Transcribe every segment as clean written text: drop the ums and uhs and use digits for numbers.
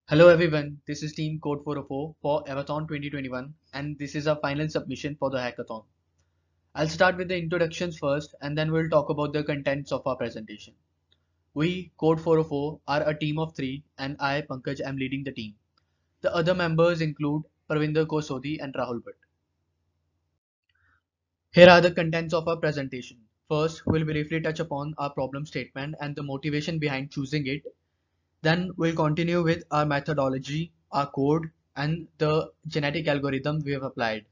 Hello everyone, this is Team CODE404 for Evathon 2021 and this is our final submission for the hackathon. I'll start with the introductions first and then we'll talk about the contents of our presentation. We, CODE404, are a team of three and I, Pankaj, am leading the team. The other members include Pravinder Kosodi and Rahul Bhatt. Here are the contents of our presentation. First, we'll briefly touch upon our problem statement and the motivation behind choosing it. Then we'll continue with our methodology, our code, and the genetic algorithm we have applied.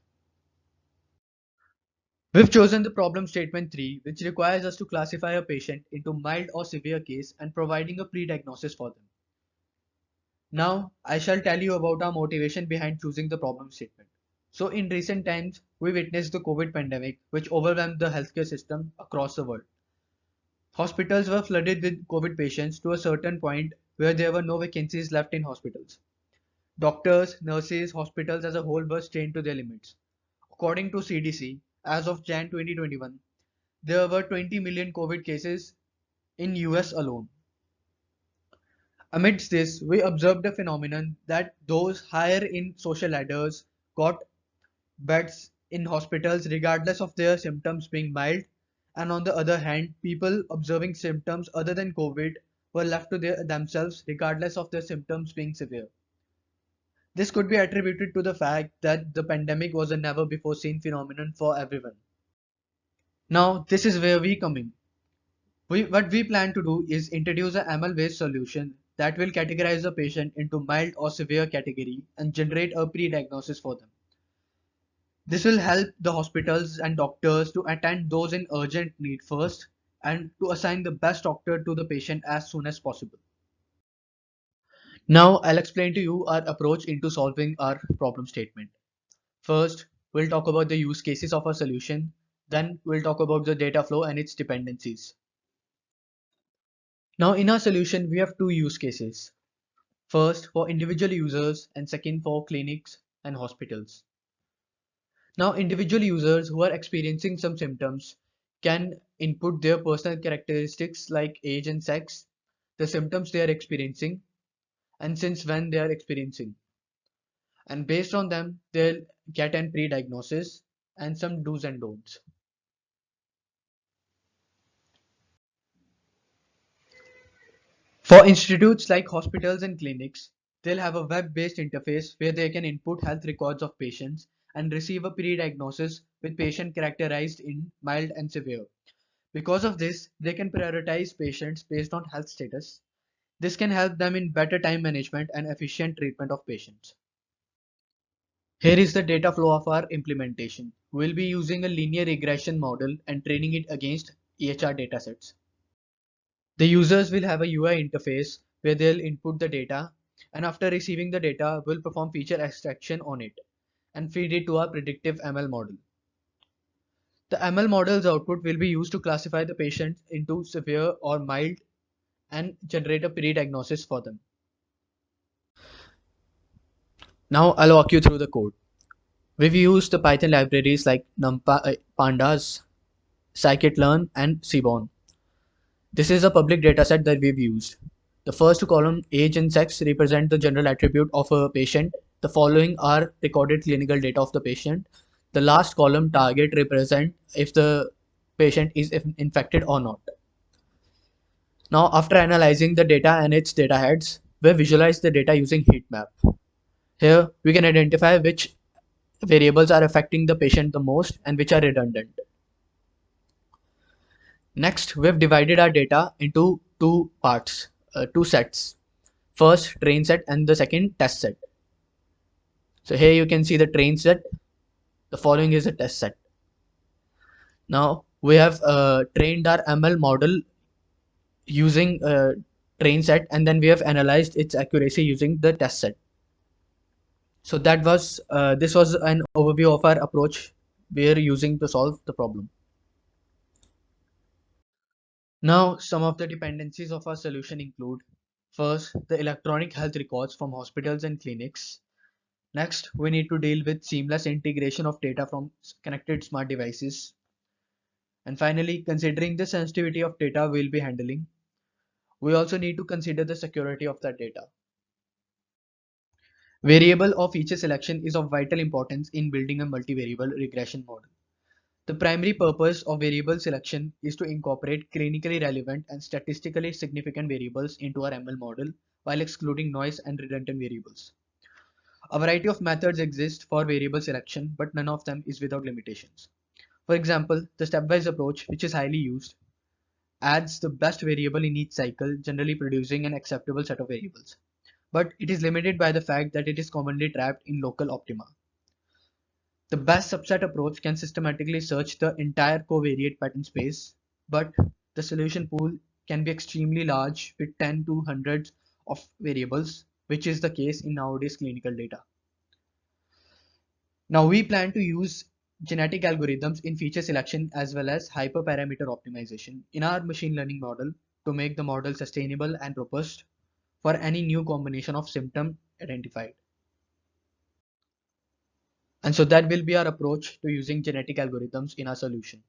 We've chosen the problem statement 3, which requires us to classify a patient into mild or severe case and providing a pre-diagnosis for them. Now, I shall tell you about our motivation behind choosing the problem statement. So, in recent times, we witnessed the COVID pandemic, which overwhelmed the healthcare system across the world. Hospitals were flooded with COVID patients to a certain point where there were no vacancies left in hospitals. Doctors, nurses, hospitals as a whole were strained to their limits. According to CDC, as of Jan 2021, there were 20 million COVID cases in US alone. Amidst this, we observed a phenomenon that those higher in social ladders got beds in hospitals regardless of their symptoms being mild, and on the other hand, people observing symptoms other than COVID were left to themselves regardless of their symptoms being severe. This could be attributed to the fact that the pandemic was a never before seen phenomenon for everyone. Now, this is where we come in. What we plan to do is introduce a ML-based solution that will categorize the patient into mild or severe category and generate a pre-diagnosis for them. This will help the hospitals and doctors to attend those in urgent need first and to assign the best doctor to the patient as soon as possible. Now, I'll explain to you our approach into solving our problem statement. First, we'll talk about the use cases of our solution. Then we'll talk about the data flow and its dependencies. Now in our solution, we have two use cases. First, for individual users and second for clinics and hospitals. Now individual users who are experiencing some symptoms can input their personal characteristics like age and sex, the symptoms they are experiencing, and since when they are experiencing. And based on them, they'll get an pre-diagnosis and some do's and don'ts. For institutes like hospitals and clinics, they'll have a web-based interface where they can input health records of patients and receive a pre-diagnosis with patient characterized in mild and severe. Because of this, they can prioritize patients based on health status. This can help them in better time management and efficient treatment of patients. Here is the data flow of our implementation. We'll be using a linear regression model and training it against EHR datasets. The users will have a UI interface where they'll input the data, and after receiving the data, we'll perform feature extraction on it and feed it to our predictive ML model. The ML model's output will be used to classify the patient into severe or mild and generate a pre-diagnosis for them. Now I'll walk you through the code. We've used the Python libraries like Pandas, scikit-learn, and Seaborn. This is a public dataset that we've used. The first two columns, age and sex, represent the general attribute of a patient. The following are recorded clinical data of the patient. The last column, target, represent if the patient is infected or not. Now, after analyzing the data and its data heads, we visualize the data using heat map. Here, we can identify which variables are affecting the patient the most and which are redundant. Next, we've divided our data into two parts, two sets. First, train set and the second, test set. So here you can see the train set. The following is a test set. Now we have trained our ML model using train set, and then we have analyzed its accuracy using the test set. So that was this was an overview of our approach we are using to solve the problem. Now some of the dependencies of our solution include: first, the electronic health records from hospitals and clinics. Next, we need to deal with seamless integration of data from connected smart devices. And finally, considering the sensitivity of data we'll be handling, we also need to consider the security of that data. Variable or feature selection is of vital importance in building a multivariable regression model. The primary purpose of variable selection is to incorporate clinically relevant and statistically significant variables into our ML model while excluding noise and redundant variables. A variety of methods exist for variable selection, but none of them is without limitations. For example, the stepwise approach, which is highly used, adds the best variable in each cycle, generally producing an acceptable set of variables. But it is limited by the fact that it is commonly trapped in local optima. The best subset approach can systematically search the entire covariate pattern space, but the solution pool can be extremely large with 10 to hundreds of variables, which is the case in nowadays clinical data. Now we plan to use genetic algorithms in feature selection as well as hyperparameter optimization in our machine learning model to make the model sustainable and robust for any new combination of symptom identified. And so that will be our approach to using genetic algorithms in our solution.